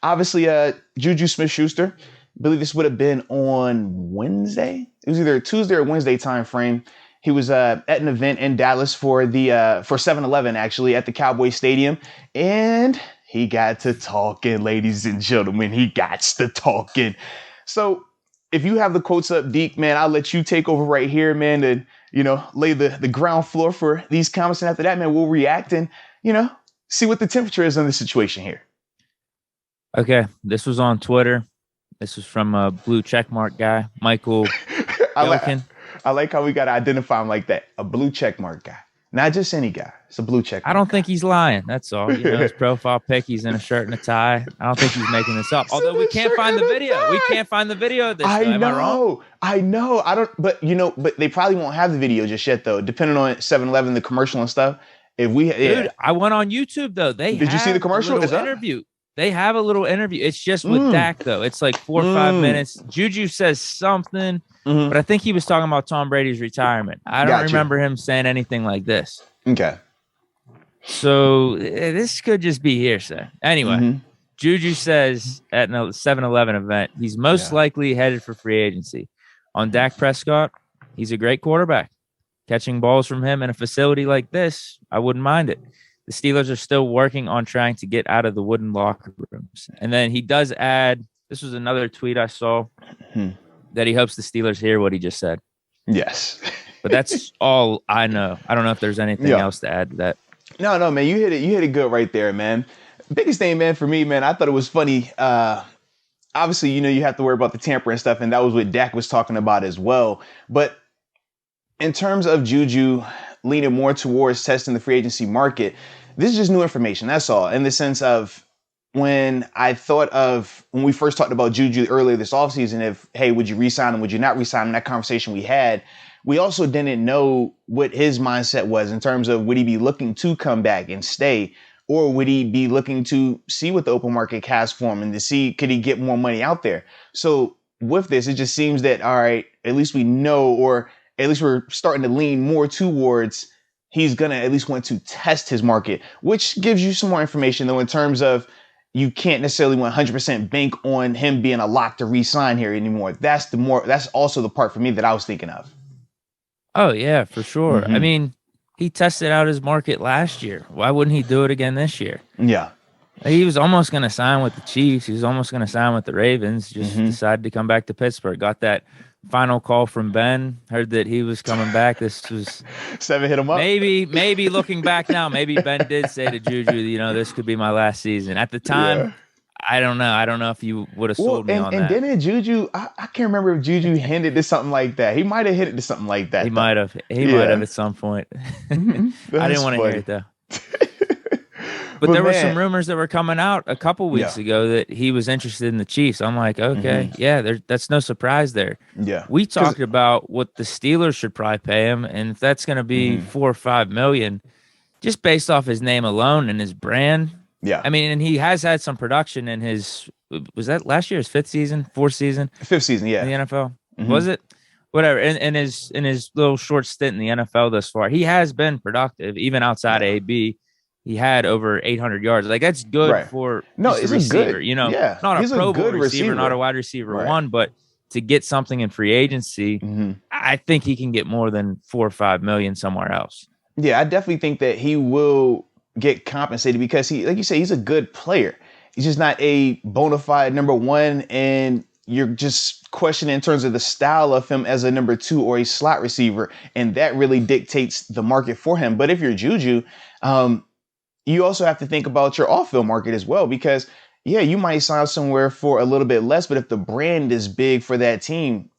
obviously, JuJu Smith-Schuster. I believe this would have been on Wednesday. It was either a Tuesday or Wednesday time frame. He was at an event in Dallas for the for 7-Eleven actually at the Cowboys Stadium, and he got to talking, ladies and gentlemen. He got to talking. So if you have the quotes up, Deke, man, I'll let you take over right here, man, and lay the ground floor for these comments. And after that, man, we'll react and see what the temperature is on the situation here. Okay, this was on Twitter. This was from a blue checkmark guy, Michael Belkin. I like how we got to identify him like that. A blue checkmark guy. Not just any guy. It's a blue checkmark. I don't think he's lying. That's all. His profile pic, he's in a shirt and a tie. I don't think he's making this up. Although we can't find the video. We can't find the video of this. Am I wrong? I know. I don't, but they probably won't have the video just yet though, depending on 7-Eleven, the commercial and stuff. Dude, I went on YouTube though. Did you see the commercial? Interview. They have a little interview. It's just with Dak, though. It's like 4 or 5 minutes. JuJu says something, but I think he was talking about Tom Brady's retirement. I don't remember him saying anything like this. Okay. So this could just be hearsay. Anyway, JuJu says at a 7-Eleven event, he's most likely headed for free agency. On Dak Prescott, he's a great quarterback. Catching balls from him in a facility like this, I wouldn't mind it. The Steelers are still working on trying to get out of the wooden locker rooms. And then he does add, this was another tweet I saw, that he hopes the Steelers hear what he just said. Yes. But that's all I know. I don't know if there's anything else to add to that. No, man, you hit it good right there, man. Biggest thing, man, for me, man, I thought it was funny. Obviously, you have to worry about the tampering stuff, and that was what Dak was talking about as well. But in terms of JuJu leaning more towards testing the free agency market, this is just new information. That's all. In the sense of when we first talked about JuJu earlier this offseason, hey, would you re-sign him? Would you not re-sign him? That conversation we had, we also didn't know what his mindset was in terms of would he be looking to come back and stay, or would he be looking to see what the open market has for him and to see could he get more money out there? So with this, it just seems that, all right, at least we know, or at least we're starting to lean more towards he's going to at least want to test his market, which gives you some more information, though, in terms of you can't necessarily 100% bank on him being a lock to re-sign here anymore. That's also the part for me that I was thinking of. Oh, yeah, for sure. I mean, he tested out his market last year. Why wouldn't he do it again this year? Yeah. He was almost going to sign with the Chiefs. He was almost going to sign with the Ravens. Just decided to come back to Pittsburgh. Got that final call from Ben. Heard that he was coming back. This was 7 hit him up. Maybe looking back now, maybe Ben did say to JuJu, this could be my last season. At the time, I don't know. I don't know if you would have sold me on that. And then JuJu, I can't remember if JuJu hinted to something like that. He might have hit it to something like that. He might have. He might have at some point. I didn't want to hear it though. But there were some rumors that were coming out a couple weeks ago that he was interested in the Chiefs. I'm like, okay, that's no surprise there. Yeah. We talked about what the Steelers should probably pay him, and if that's going to be $4 or $5 million, just based off his name alone and his brand. Yeah. I mean, and he has had some production in was that last year, his fourth season, yeah. In the NFL? Was it? Whatever. In his little short stint in the NFL thus far, he has been productive, even outside of AB. He had over 800 yards. Like, that's good for a receiver. Not a Pro Bowl receiver, not a wide receiver one, but to get something in free agency, I think he can get more than $4 or $5 million somewhere else. Yeah, I definitely think that he will get compensated because he, like you say, he's a good player. He's just not a bona fide number one, and you're just questioning in terms of the style of him as a number two or a slot receiver, and that really dictates the market for him. But if you're JuJu, you also have to think about your off-field market as well, because you might sign somewhere for a little bit less, but if the brand is big for that team,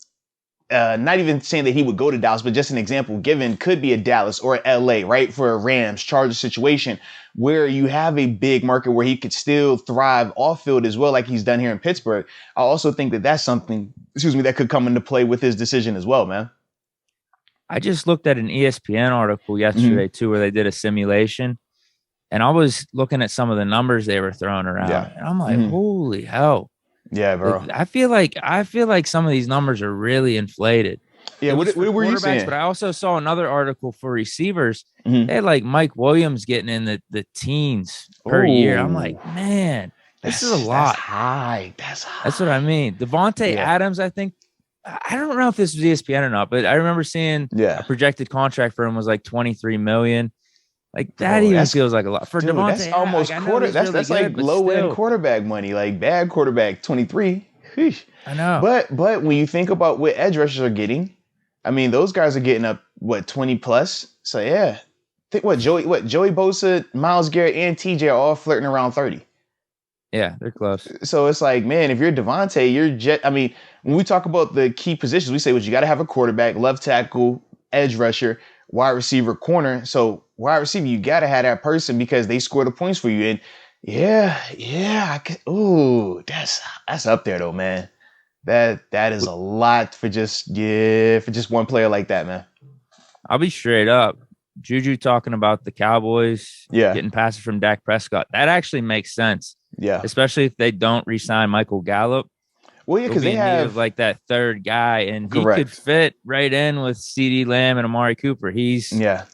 not even saying that he would go to Dallas, but just an example given could be a Dallas or a LA, right? For a Rams, Chargers situation where you have a big market where he could still thrive off-field as well, like he's done here in Pittsburgh. I also think that that's something, that could come into play with his decision as well, man. I just looked at an ESPN article yesterday too, where they did a simulation. And I was looking at some of the numbers they were throwing around, and I'm like, holy hell. Yeah, bro. Like, I feel like some of these numbers are really inflated. Yeah, what were you saying? But I also saw another article for receivers. They had like Mike Williams getting in the teens per year. I'm like, man, This is a lot. That's high. That's high. That's what I mean. Devontae Adams, I think, I don't know if this was ESPN or not, but I remember seeing a projected contract for him was like $23 million. Like that even feels like a lot for Devontae. That's almost quarter. That's really like low end quarterback money, like bad quarterback 23. Sheesh. I know. But when you think about what edge rushers are getting, I mean, those guys are getting up 20 plus. So yeah, think Joey Bosa, Myles Garrett, and TJ are all flirting around 30. Yeah, they're close. So it's like, man, if you're Devontae, I mean, when we talk about the key positions, we say, you got to have a quarterback, left tackle, edge rusher, wide receiver, corner. So wide receiver, you got to have that person because they score the points for you. And that's up there though, man. That is a lot for just one player like that, man. I'll be straight up. JuJu talking about the Cowboys getting passes from Dak Prescott. That actually makes sense. Yeah. Especially if they don't re-sign Michael Gallup. Well, yeah, because they have like that third guy, and he could fit right in with CeeDee Lamb and Amari Cooper. He's a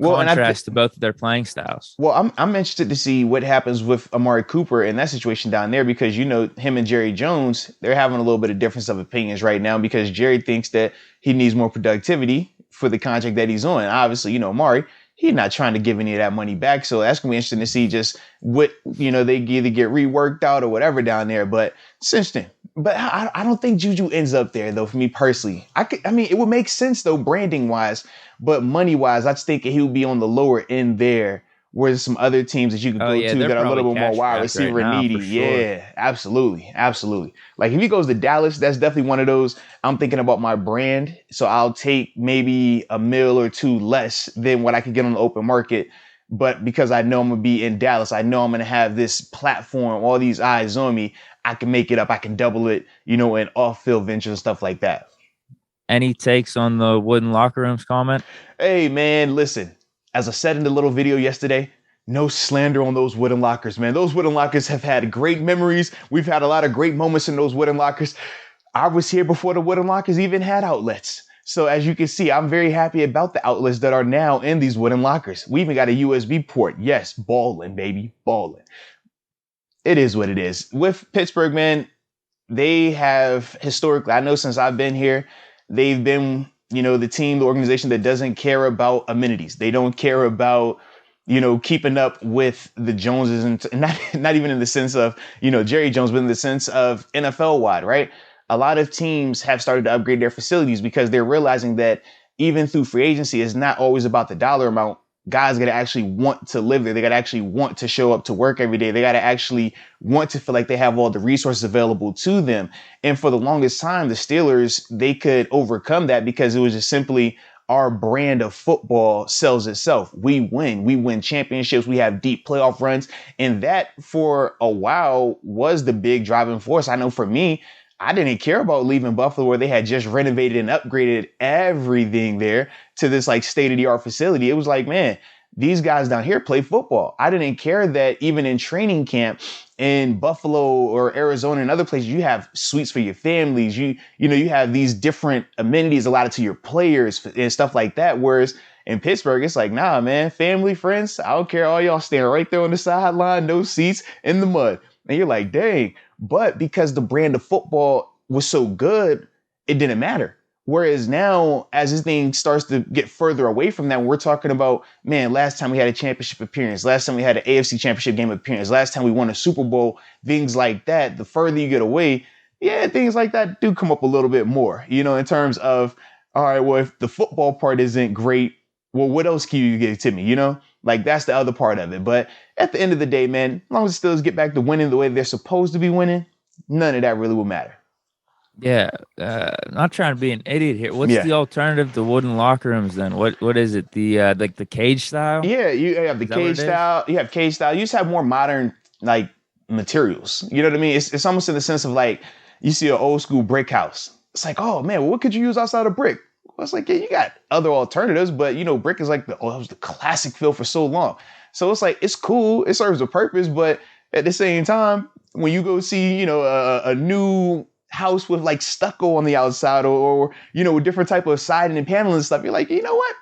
contrast to both of their playing styles. Well, I'm interested to see what happens with Amari Cooper in that situation down there because, him and Jerry Jones, they're having a little bit of difference of opinions right now because Jerry thinks that he needs more productivity for the contract that he's on. Obviously, Amari, he's not trying to give any of that money back. So that's going to be interesting to see just what, they either get reworked out or whatever down there. But it's interesting. But I don't think JuJu ends up there, though, for me personally. It would make sense, though, branding-wise. But money-wise, I just think he would be on the lower end there. Whereas some other teams that you could go to that are a little bit more wide receiver needy. Sure. Yeah, absolutely. Absolutely. Like if he goes to Dallas, that's definitely one of those. I'm thinking about my brand. So I'll take maybe $1 million or $2 million less than what I could get on the open market. But because I know I'm going to be in Dallas, I know I'm going to have this platform, all these eyes on me. I can make it up. I can double it, in off-field ventures and stuff like that. Any takes on the wooden locker rooms comment? Hey, man, listen. As I said in the little video yesterday, no slander on those wooden lockers, man. Those wooden lockers have had great memories. We've had a lot of great moments in those wooden lockers. I was here before the wooden lockers even had outlets. So as you can see, I'm very happy about the outlets that are now in these wooden lockers. We even got a USB port. Yes, ballin', baby, ballin'. It is what it is. With Pittsburgh, man, they have historically, I know since I've been here, they've been, the team, the organization that doesn't care about amenities. They don't care about, keeping up with the Joneses and not even in the sense of, Jerry Jones, but in the sense of NFL wide, right? A lot of teams have started to upgrade their facilities because they're realizing that even through free agency, it's not always about the dollar amount. Guys got to actually want to live there. They got to actually want to show up to work every day. They got to actually want to feel like they have all the resources available to them. And for the longest time, the Steelers, they could overcome that because it was just simply our brand of football sells itself. We win championships. We have deep playoff runs. And that for a while was the big driving force. I know for me, I didn't care about leaving Buffalo where they had just renovated and upgraded everything there to this like state-of-the-art facility. It was like, man, these guys down here play football. I didn't care that even in training camp in Buffalo or Arizona and other places, you have suites for your families. You have these different amenities allotted to your players and stuff like that. Whereas in Pittsburgh, it's like, nah, man, family, friends, I don't care. All y'all standing right there on the sideline, no seats in the mud. And you're like, dang. But because the brand of football was so good, it didn't matter. Whereas now, as this thing starts to get further away from that, we're talking about, man, last time we had a championship appearance, last time we had an AFC championship game appearance, last time we won a Super Bowl, things like that. The further you get away, things like that do come up a little bit more, in terms of, all right, well, if the football part isn't great, well, what else can you give to me, Like, that's the other part of it. But at the end of the day, man, as long as the Steelers get back to winning the way they're supposed to be winning, none of that really will matter. Yeah, not trying to be an idiot here. What's the alternative to wooden locker rooms then? What is it? The like the cage style? Yeah, you have the cage style. You have cage style. You just have more modern like materials. You know what I mean? It's almost in the sense of like you see an old school brick house. It's like, oh man, what could you use outside of brick? Well, it's like, yeah, you got other alternatives, but brick is like that was the classic feel for so long. So it's like it's cool. It serves a purpose, but at the same time, when you go see a new house with like stucco on the outside or a different type of siding and paneling and stuff, you're like, you know what?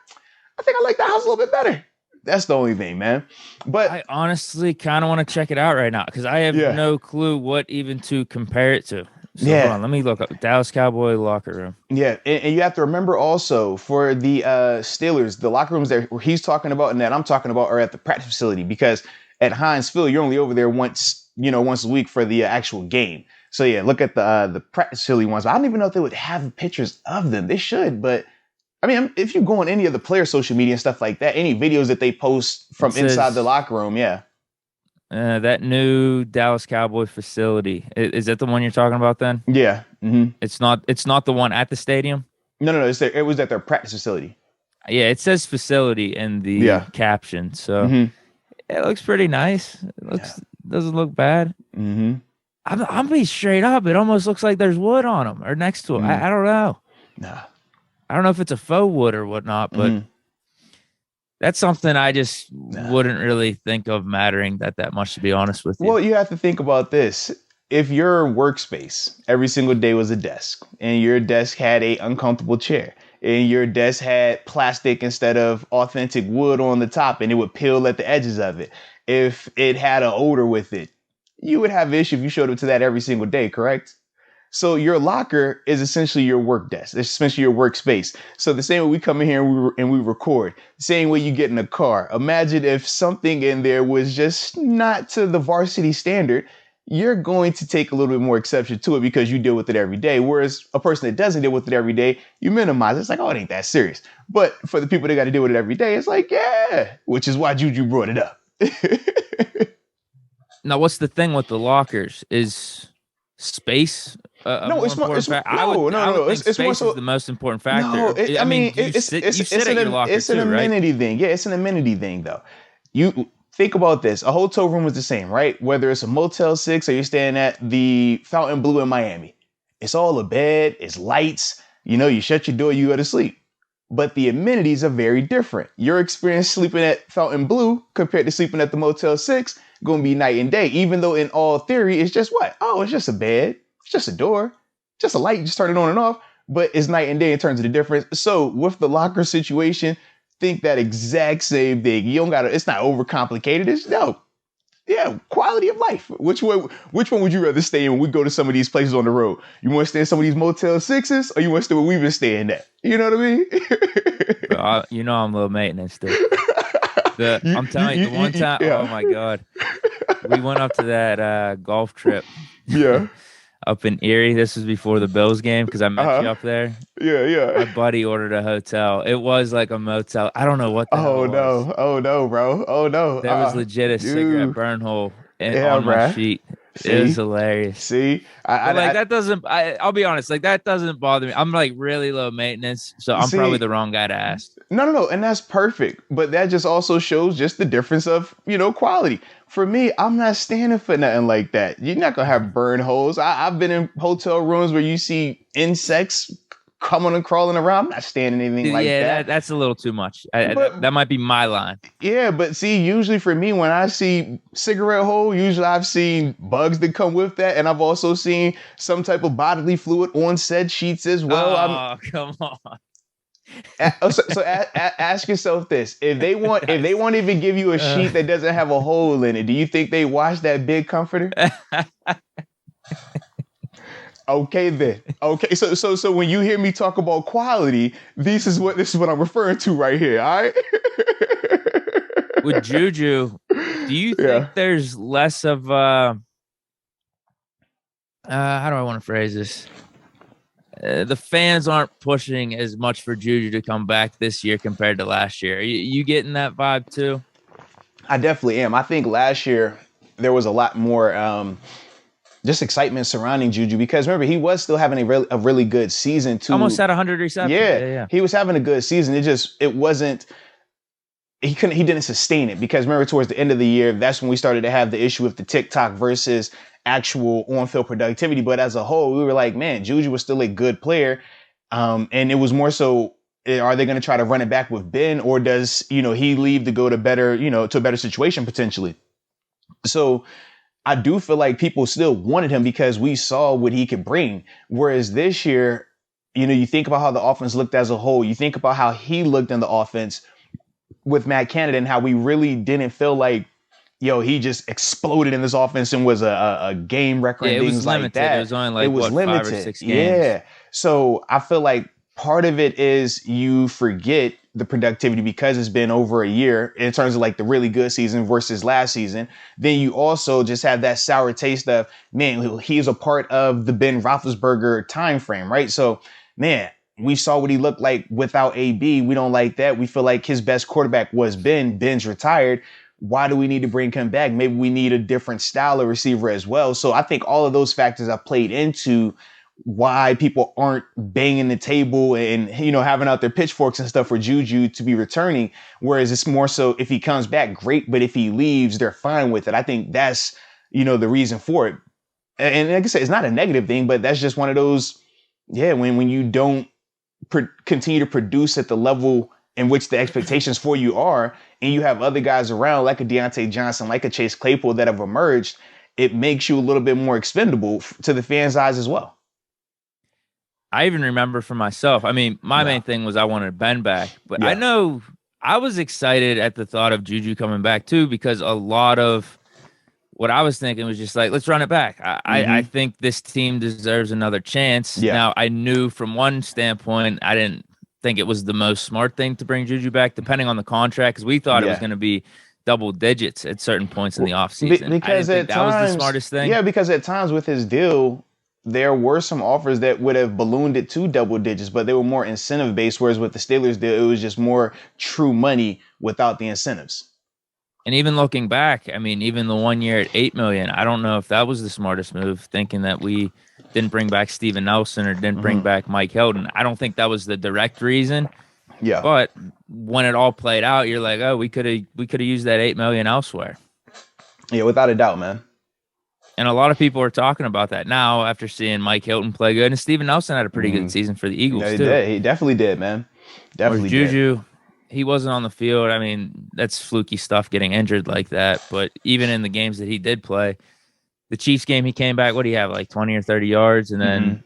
I think I like that house a little bit better. That's the only thing, man. But I honestly kind of want to check it out right now because I have yeah, no clue what even to compare it to. So hold yeah, on, let me look up Dallas Cowboy locker room. yeah. And you have to remember also for the Steelers, the locker rooms that he's talking about and that I'm talking about are at the practice facility because at Heinz Field, you're only over there once a week for the actual game. So yeah, look at the practice facility ones. But I don't even know if they would have pictures of them. They should, but I mean, if you go on any of the player social media and stuff like that, any videos that they post It from inside the says locker room, yeah. that new Dallas Cowboy facility. Is that the one you're talking about? Then Yeah. it's not. It's not the one at the stadium. No. It was at their practice facility. Yeah, it says facility in the Yeah. caption, so hmm it looks pretty nice. It Yeah. looks doesn't look bad. hmm I'm being straight up. It almost looks like there's wood on them or next to it. Mm. I don't know. Nah. I don't know if it's a faux wood or whatnot, but that's something I just wouldn't really think of mattering that much, to be honest with you. Well, you have to think about this. If your workspace every single day was a desk and your desk had a uncomfortable chair and your desk had plastic instead of authentic wood on the top and it would peel at the edges of it, if it had an odor with it, you would have an issue if you showed up to that every single day, correct? So your locker is essentially your work desk. It's essentially your workspace. So the same way we come in here and we record, the same way you get in a car. Imagine if something in there was just not to the varsity standard. You're going to take a little bit more exception to it because you deal with it every day. Whereas a person that doesn't deal with it every day, you minimize it. It's like, oh, it ain't that serious. But for the people that got to deal with it every day, it's like, yeah, which is why JuJu brought it up. Now, what's the thing with the lockers? Is space No, it's more. It's, no, I would think it's more space so. is the most important factor. No, I mean, you it's sit it's at your locker it's an too, right? amenity thing. Yeah, it's an amenity thing though. You think about this. A hotel room is the same, right? Whether it's a Motel 6 or you're staying at the Fountain Blue in Miami. It's all a bed, it's lights. You know, you shut your door, you go to sleep. But the amenities are very different. Your experience sleeping at Fountain Blue compared to sleeping at the Motel 6 going to be night and day. Even though in all theory, it's just what? Oh, it's just a bed. It's just a door. Just a light. You just turn it on and off. But it's night and day in terms of the difference. So with the locker situation, think that exact same thing. You don't got to, it's not overcomplicated. It's quality of life. Which one would you rather stay in when we go to some of these places on the road? You want to stay in some of these Motel 6s or you want to stay where we've been staying at? You know what I mean? Bro, you know I'm low maintenance, dude. I'm telling you, the one time, oh my God. We went up to that golf trip. Yeah. Up in Erie. This was before the Bills game because I met you up there. Yeah. My buddy ordered a hotel. It was like a motel. I don't know what the hell it was. Oh no, bro. Oh no. There was legit a cigarette burn hole on my sheet. See? It was hilarious. See, that doesn't. I'll be honest. Like that doesn't bother me. I'm like really low maintenance, so I'm probably the wrong guy to ask. No, and that's perfect. But that just also shows just the difference of quality. For me, I'm not standing for nothing like that. You're not gonna have burn holes. I've been in hotel rooms where you see insects coming and crawling around. I'm not standing anything like that. Yeah, that's a little too much. That might be my line. Yeah, but see, usually for me, when I see cigarette hole, usually I've seen bugs that come with that, and I've also seen some type of bodily fluid on said sheets as well. Oh, come on. So ask yourself this: if they won't even give you a sheet that doesn't have a hole in it, do you think they wash that big comforter? Okay then. Okay, so when you hear me talk about quality, this is what I'm referring to right here. All right. With JuJu, do you think there's less of how do I want to phrase this? The fans aren't pushing as much for JuJu to come back this year compared to last year. You getting that vibe too? I definitely am. I think last year there was a lot more just excitement surrounding JuJu because remember he was still having a really good season too. Almost had 100 receptions. Yeah, he was having a good season. It wasn't. He didn't sustain it because remember towards the end of the year, that's when we started to have the issue with the TikTok versus actual on-field productivity. But as a whole, we were like, man, JuJu was still a good player. And it was more so, are they going to try to run it back with Ben or does, he leave to go to to a better situation potentially? So I do feel like people still wanted him because we saw what he could bring. Whereas this year, you think about how the offense looked as a whole. You think about how he looked in the offense. with Matt Canada and how we really didn't feel like, yo, he just exploded in this offense and was a game record Yeah, and it was things like limited. that. It was only It like was what, 5 or limited. 6 games. Yeah. So I feel like part of it is you forget the productivity because it's been over a year in terms of like the really good season versus last season. Then you also just have that sour taste of, man, he's a part of the Ben Roethlisberger time frame, right? So, man, we saw what he looked like without AB. We don't like that. We feel like his best quarterback was Ben. Ben's retired. Why do we need to bring him back? Maybe we need a different style of receiver as well. So I think all of those factors have played into why people aren't banging the table and, you know, having out their pitchforks and stuff for JuJu to be returning. Whereas it's more so if he comes back, great. But if he leaves, they're fine with it. I think that's, you know, the reason for it. And like I said, it's not a negative thing, but that's just one of those, yeah, when you don't continue to produce at the level in which the expectations for you are, and you have other guys around like a Deontay Johnson, like a Chase Claypool that have emerged, it makes you a little bit more expendable to the fans' eyes as well. I even remember for myself, I mean, my main thing was I wanted Ben back, but I know I was excited at the thought of JuJu coming back too, because a lot of what I was thinking was just like, let's run it back. I think this team deserves another chance. Yeah. Now, I knew from one standpoint, I didn't think it was the most smart thing to bring JuJu back, depending on the contract, because we thought it was going to be double digits at certain points in the offseason. Because I didn't think that was the smartest thing. Yeah, because at times with his deal, there were some offers that would have ballooned it to double digits, but they were more incentive based. Whereas with the Steelers deal, it was just more true money without the incentives. And even looking back, I mean, even the 1 year at $8 million, I don't know if that was the smartest move, thinking that we didn't bring back Steven Nelson or didn't bring back Mike Hilton. I don't think that was the direct reason. Yeah. But when it all played out, you're like, oh, we could have used that $8 million elsewhere. Yeah, without a doubt, man. And a lot of people are talking about that now after seeing Mike Hilton play good. And Steven Nelson had a pretty good season for the Eagles, Yeah, he too. did. He definitely did, man. Definitely did. JuJu, he wasn't on the field. I mean, that's fluky stuff, getting injured like that. But even in the games that he did play, the Chiefs game, he came back, what do you have, like 20 or 30 yards? And then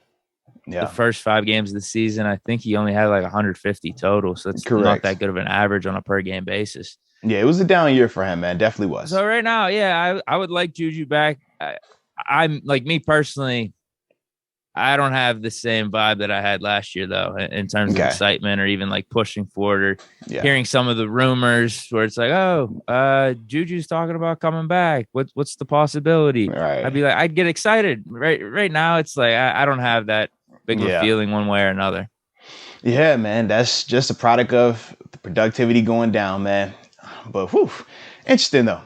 the first 5 games of the season, I think he only had like 150 total. So that's not that good of an average on a per-game basis. Yeah, it was a down year for him, man. Definitely was. So right now, yeah, I would like JuJu back. I'm like, me personally, I don't have the same vibe that I had last year, though, in terms of excitement or even like pushing forward or hearing some of the rumors where it's like, oh, JuJu's talking about coming back. What's the possibility? Right. I'd be like, I'd get excited. Right now, it's like I don't have that big of a feeling one way or another. Yeah, man, that's just a product of the productivity going down, man. But interesting though.